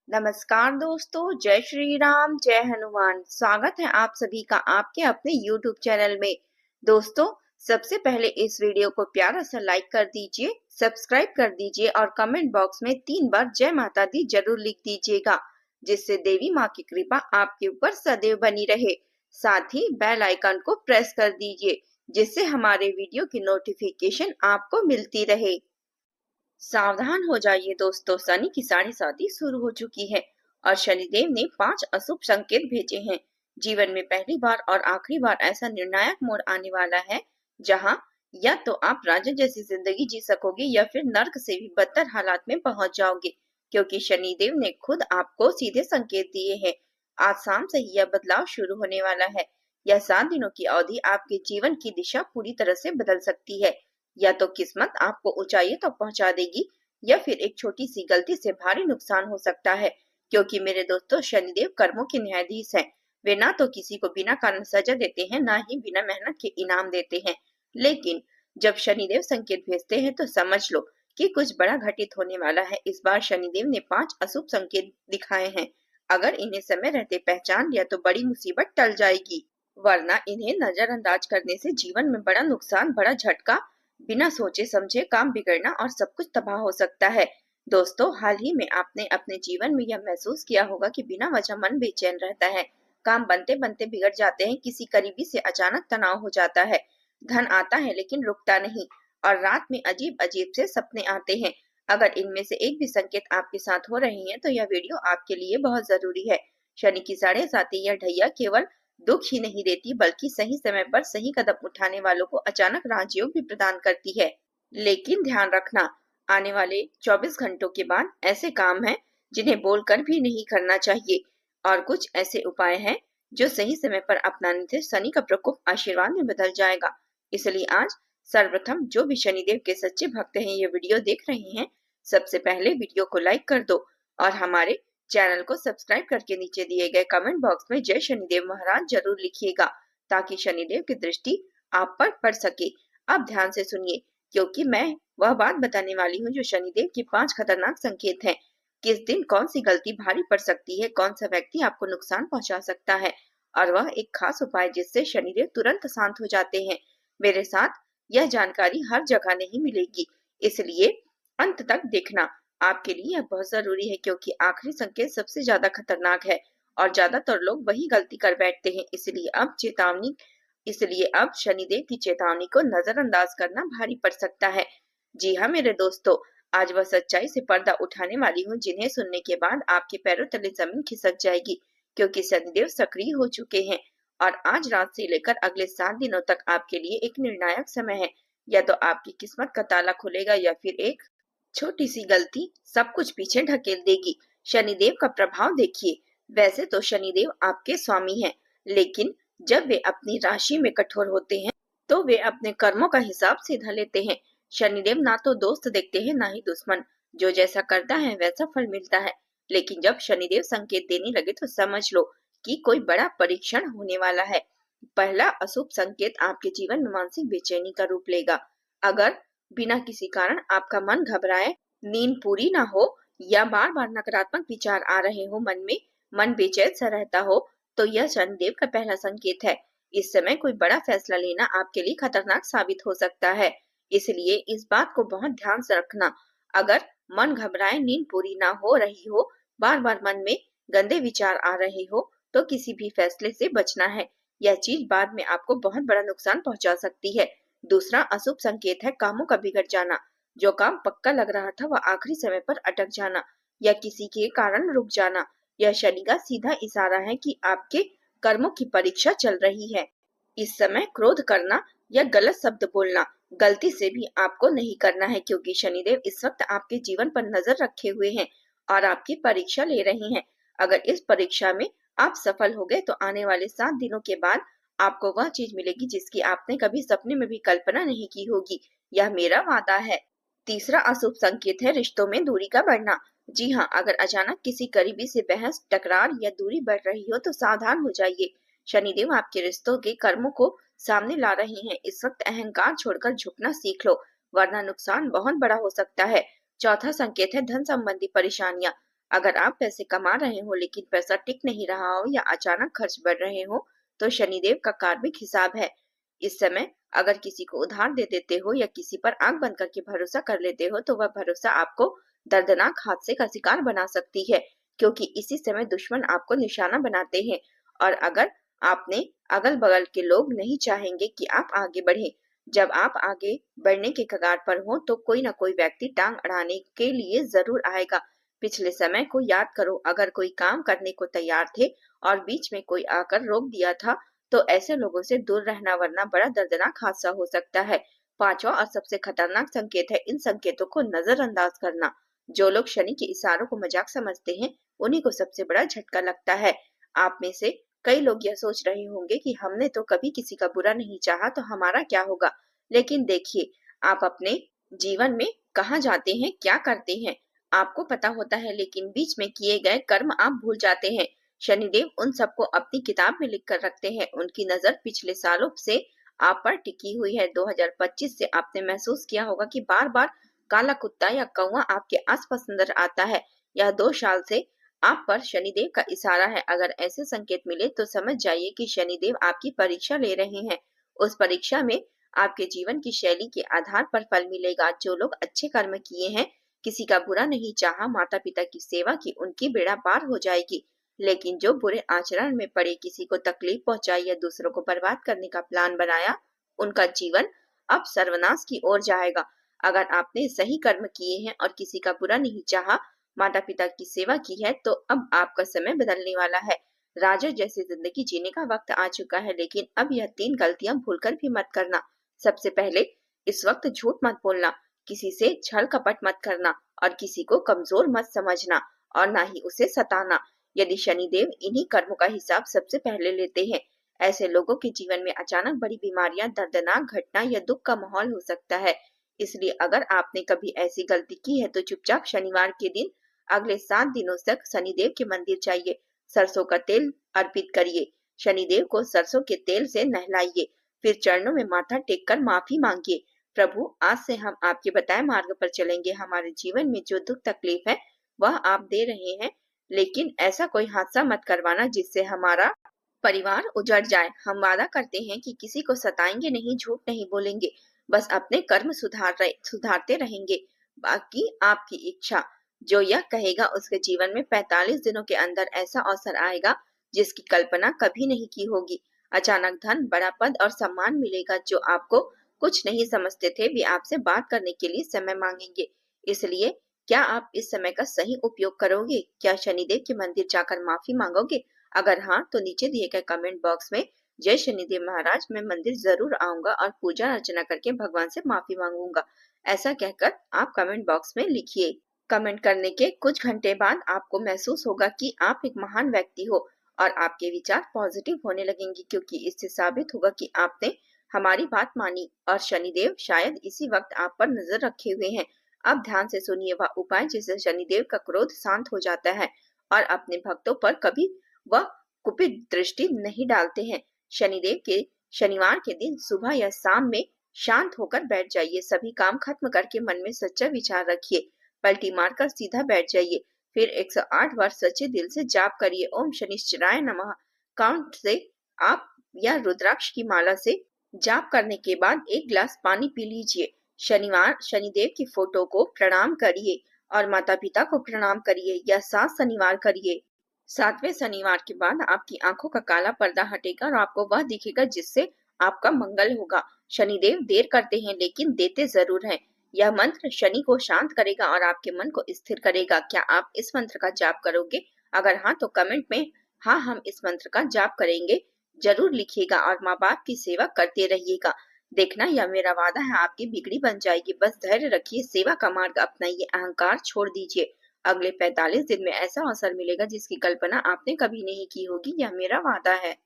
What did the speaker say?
नमस्कार दोस्तों, जय श्री राम, जय हनुमान। स्वागत है आप सभी का आपके अपने YouTube चैनल में। दोस्तों, सबसे पहले इस वीडियो को प्यारा सा लाइक कर दीजिए, सब्सक्राइब कर दीजिए और कमेंट बॉक्स में 3 बार जय माता दी जरूर लिख दीजिएगा, जिससे देवी माँ की कृपा आपके ऊपर सदैव बनी रहे। साथ ही बेल आइकन को प्रेस कर दीजिए, जिससे हमारे वीडियो की नोटिफिकेशन आपको मिलती रहे। सावधान हो जाइए दोस्तों, शनि की 7:30 शुरू हो चुकी है और शनिदेव ने 5 अशुभ संकेत भेजे हैं। जीवन में पहली बार और आखिरी बार ऐसा निर्णायक मोड़ आने वाला है जहां या तो आप राजा जैसी जिंदगी जी सकोगे या फिर नर्क से भी बदतर हालात में पहुंच जाओगे, क्योंकि शनिदेव ने खुद आपको सीधे संकेत दिए हैं। आज शाम से ही यह बदलाव शुरू होने वाला है। यह 7 दिनों की अवधि आपके जीवन की दिशा पूरी तरह से बदल सकती है। या तो किस्मत आपको ऊंचाई तक पहुंचा देगी या फिर एक छोटी सी गलती से भारी नुकसान हो सकता है, क्योंकि मेरे दोस्तों, शनिदेव कर्मों के न्यायाधीश हैं। वे ना तो किसी को बिना कारण सजा देते हैं, ना ही बिना मेहनत के इनाम देते हैं। लेकिन जब शनिदेव संकेत भेजते हैं तो समझ लो कि कुछ बड़ा घटित होने वाला है। इस बार शनिदेव ने 5 अशुभ संकेत दिखाए हैं। अगर इन्हें समय रहते पहचान लिया तो बड़ी मुसीबत टल जाएगी, वरना इन्हें नजरअंदाज करने से जीवन में बड़ा नुकसान, बड़ा झटका, बिना सोचे समझे काम बिगड़ना और सब कुछ तबाह हो सकता है। दोस्तों, हाल ही में आपने अपने जीवन में यह महसूस किया होगा कि बिना वजह मन बेचैन रहता है, काम बनते बनते बिगड़ जाते हैं, किसी करीबी से अचानक तनाव हो जाता है, धन आता है लेकिन रुकता नहीं, और रात में अजीब अजीब से सपने आते हैं। अगर इनमें से एक भी संकेत आपके साथ हो रहे हैं तो यह वीडियो आपके लिए बहुत जरूरी है। शनि की 7:30 यह ढैया केवल दुख ही नहीं देती, बल्कि सही समय पर सही कदम उठाने वालों को अचानक राजयोग भी प्रदान करती है। लेकिन ध्यान रखना, आने वाले 24 घंटों के बाद ऐसे काम हैं जिन्हें बोलकर भी नहीं करना चाहिए, और कुछ ऐसे उपाय हैं जो सही समय पर अपनाने से शनि का प्रकोप आशीर्वाद में बदल जाएगा। इसलिए आज सर्वप्रथम जो भी शनिदेव के सच्चे भक्त हैं ये वीडियो देख रहे हैं, सबसे पहले वीडियो को लाइक कर दो और हमारे चैनल को सब्सक्राइब करके नीचे दिए गए कमेंट बॉक्स में जय शनिदेव महाराज जरूर लिखिएगा, ताकि शनिदेव की दृष्टि आप पर पड़ सके। अब ध्यान से सुनिए, क्योंकि मैं वह बात बताने वाली हूँ जो शनिदेव के 5 खतरनाक संकेत हैं। किस दिन कौन सी गलती भारी पड़ सकती है, कौन सा व्यक्ति आपको नुकसान पहुंचा सकता है, और वह एक खास उपाय जिससे शनिदेव तुरंत शांत हो जाते हैं। मेरे साथ यह जानकारी हर जगह नहीं मिलेगी, इसलिए अंत तक देखना आपके लिए यह बहुत जरूरी है, क्योंकि आखिरी संकेत सबसे ज्यादा खतरनाक है और ज्यादातर लोग वही गलती कर बैठते हैं। इसलिए अब शनिदेव की चेतावनी को नजरअंदाज करना भारी पड़ सकता है। जी हाँ मेरे दोस्तों, आज वह सच्चाई से पर्दा उठाने वाली हूँ जिन्हें सुनने के बाद आपके पैरों तले जमीन खिसक जाएगी, क्योंकि शनिदेव सक्रिय हो चुके हैं और आज रात से लेकर अगले 7 दिनों तक आपके लिए एक निर्णायक समय है। या तो आपकी किस्मत का ताला खुलेगा या फिर एक छोटी सी गलती सब कुछ पीछे ढकेल देगी। शनिदेव का प्रभाव देखिए। वैसे तो शनिदेव आपके स्वामी हैं, लेकिन जब वे अपनी राशि में कठोर होते हैं तो वे अपने कर्मों का हिसाब सीधा लेते हैं। शनिदेव ना तो दोस्त देखते हैं ना ही दुश्मन, जो जैसा करता है वैसा फल मिलता है। लेकिन जब शनिदेव संकेत देने लगे तो समझ लो कि कोई बड़ा परीक्षण होने वाला है। पहला अशुभ संकेत आपके जीवन में मानसिक बेचैनी का रूप लेगा। अगर बिना किसी कारण आपका मन घबराए, नींद पूरी ना हो या बार बार नकारात्मक विचार आ रहे हो, मन बेचैन सा रहता हो, तो यह शनिदेव का पहला संकेत है। इस समय कोई बड़ा फैसला लेना आपके लिए खतरनाक साबित हो सकता है, इसलिए इस बात को बहुत ध्यान से रखना। अगर मन घबराए, नींद पूरी ना हो रही हो, बार बार मन में गंदे विचार आ रहे हो, तो किसी भी फैसले से बचना है। यह चीज बाद में आपको बहुत बड़ा नुकसान पहुंचा सकती है। दूसरा अशुभ संकेत है कामों का बिगड़ जाना। जो काम पक्का लग रहा था वह आखिरी समय पर अटक जाना या किसी के कारण रुक जाना। यह शनि का सीधा इशारा है कि आपके कर्मों की परीक्षा चल रही है। इस समय क्रोध करना या गलत शब्द बोलना गलती से भी आपको नहीं करना है, क्योंकि शनिदेव इस वक्त आपके जीवन पर नजर रखे हुए हैं और आपकी परीक्षा ले रहे हैं। अगर इस परीक्षा में आप सफल हो गए तो आने वाले 7 दिनों के बाद आपको वह चीज मिलेगी जिसकी आपने कभी सपने में भी कल्पना नहीं की होगी। यह मेरा वादा है। तीसरा अशुभ संकेत है रिश्तों में दूरी का बढ़ना। जी हाँ, अगर अचानक किसी करीबी से बहस, टकरार या दूरी बढ़ रही हो तो सावधान हो जाइए। शनिदेव आपके रिश्तों के कर्मों को सामने ला रहे हैं। इस वक्त अहंकार छोड़कर झुकना सीख लो, वरना नुकसान बहुत बड़ा हो सकता है। चौथा संकेत है धन संबंधी परेशानियां। अगर आप पैसे कमा रहे हो लेकिन पैसा टिक नहीं रहा हो या अचानक खर्च बढ़ रहे हो तो शनिदेव का कार्मिक हिसाब है। इस समय अगर किसी को उधार दे देते हो या किसी पर आंख बंद करके भरोसा कर लेते हो तो वह भरोसा आपको दर्दनाक हादसे का शिकार बना सकती है, क्योंकि इसी समय दुश्मन आपको निशाना बनाते हैं। और अगर आपने अगल बगल के लोग नहीं चाहेंगे कि आप आगे बढ़े। जब आप आगे बढ़ने के कगार पर हो तो कोई ना कोई व्यक्ति टांग अड़ाने के लिए जरूर आएगा। पिछले समय को याद करो, अगर कोई काम करने को तैयार थे और बीच में कोई आकर रोक दिया था तो ऐसे लोगों से दूर रहना, वरना बड़ा दर्दनाक हादसा हो सकता है। पांचवा और सबसे खतरनाक संकेत है इन संकेतों को नजरअंदाज करना। जो लोग शनि के इशारों को मजाक समझते हैं उन्हीं को सबसे बड़ा झटका लगता है। आप में से कई लोग यह सोच रहे होंगे कि हमने तो कभी किसी का बुरा नहीं चाहा तो हमारा क्या होगा। लेकिन देखिए, आप अपने जीवन में कहाँ जाते हैं, क्या करते हैं, आपको पता होता है, लेकिन बीच में किए गए कर्म आप भूल जाते हैं। शनिदेव उन सबको अपनी किताब में लिख कर रखते हैं। उनकी नजर पिछले सालों से आप पर टिकी हुई है। 2025 से आपने महसूस किया होगा कि बार बार काला कुत्ता या कौवा आपके आसपास नजर आता है। यह 2 साल से आप पर शनिदेव का इशारा है। अगर ऐसे संकेत मिले तो समझ जाइए कि शनिदेव आपकी परीक्षा ले रहे हैं। उस परीक्षा में आपके जीवन की शैली के आधार पर फल मिलेगा। जो लोग अच्छे कर्म किए हैं, किसी का बुरा नहीं चाहा, माता पिता की सेवा की, उनकी बेड़ा पार हो जाएगी। लेकिन जो बुरे आचरण में पड़े, किसी को तकलीफ पहुंचाई या दूसरों को बर्बाद करने का प्लान बनाया, उनका जीवन अब सर्वनाश की ओर जाएगा। अगर आपने सही कर्म किए हैं और किसी का बुरा नहीं चाहा, माता पिता की सेवा की है, तो अब आपका समय बदलने वाला है। राजा जैसी जिंदगी जीने का वक्त आ चुका है। लेकिन अब यह 3 गलतियां भूलकर भी मत करना। सबसे पहले, इस वक्त झूठ मत बोलना, किसी से छल कपट मत करना और किसी को कमजोर मत समझना और ना ही उसे सताना। यदि शनिदेव इन्हीं कर्मों का हिसाब सबसे पहले लेते हैं, ऐसे लोगों के जीवन में अचानक बड़ी बीमारियां, दर्दनाक घटना या दुख का माहौल हो सकता है। इसलिए अगर आपने कभी ऐसी गलती की है तो चुपचाप शनिवार के दिन अगले 7 दिनों तक शनिदेव के मंदिर जाइए, सरसों का तेल अर्पित करिए, शनिदेव को सरसों के तेल से नहलाइए, फिर चरणों में माथा टेककर माफी मांगिए। प्रभु, आज से हम आपके बताए मार्ग पर चलेंगे। हमारे जीवन में जो दुख तकलीफ है वह आप दे रहे हैं, लेकिन ऐसा कोई हादसा मत करवाना जिससे हमारा परिवार उजड़ जाए। हम वादा करते हैं कि किसी को सताएंगे नहीं, झूठ नहीं बोलेंगे, बस अपने कर्म सुधारते रहेंगे। बाकी आपकी इच्छा। जो यह कहेगा उसके जीवन में 45 दिनों के अंदर ऐसा अवसर आएगा जिसकी कल्पना कभी नहीं की होगी। अचानक धन, बड़ा पद और सम्मान मिलेगा। जो आपको कुछ नहीं समझते थे वे आपसे बात करने के लिए समय मांगेंगे। इसलिए क्या आप इस समय का सही उपयोग करोगे? क्या शनिदेव के मंदिर जाकर माफी मांगोगे? अगर हाँ, तो नीचे दिए गए कमेंट बॉक्स में जय शनिदेव महाराज, मैं मंदिर जरूर आऊंगा और पूजा अर्चना करके भगवान से माफी मांगूंगा, ऐसा कहकर आप कमेंट बॉक्स में लिखिए। कमेंट करने के कुछ घंटे बाद आपको महसूस होगा कि आप एक महान व्यक्ति हो और आपके विचार पॉजिटिव होने लगेंगे, क्योंकि इससे साबित होगा कि आपने हमारी बात मानी और शनिदेव शायद इसी वक्त आप पर नजर रखे हुए हैं। अब ध्यान से सुनिए वह उपाय जिससे शनिदेव का क्रोध शांत हो जाता है और अपने भक्तों पर कभी वह कुपित दृष्टि नहीं डालते हैं। शनिदेव के शनिवार के दिन सुबह या शाम में शांत होकर बैठ जाइए। सभी काम खत्म करके मन में सच्चा विचार रखिए, पलटी मारकर सीधा बैठ जाइए, फिर 108 बार सच्चे दिल से जाप करिए, ओम शनिश्चराय नमः काउंट से आप या रुद्राक्ष की माला से जाप करने के बाद 1 गिलास पानी पी लीजिए। शनिवार शनिदेव की फोटो को प्रणाम करिए और माता पिता को प्रणाम करिए या 7 शनिवार करिए। 7वें शनिवार के बाद आपकी आंखों का काला पर्दा हटेगा और आपको वह दिखेगा जिससे आपका मंगल होगा। शनिदेव देर करते हैं लेकिन देते जरूर हैं। यह मंत्र शनि को शांत करेगा और आपके मन को स्थिर करेगा। क्या आप इस मंत्र का जाप करोगे? अगर हाँ, तो कमेंट में हाँ, हम इस मंत्र का जाप करेंगे जरूर लिखिएगा और माँ बाप की सेवा करते रहिएगा। देखना, यह मेरा वादा है, आपकी बिगड़ी बन जाएगी। बस धैर्य रखिए, सेवा का मार्ग अपनाइए, अहंकार छोड़ दीजिए। अगले 45 दिन में ऐसा अवसर मिलेगा जिसकी कल्पना आपने कभी नहीं की होगी। यह मेरा वादा है।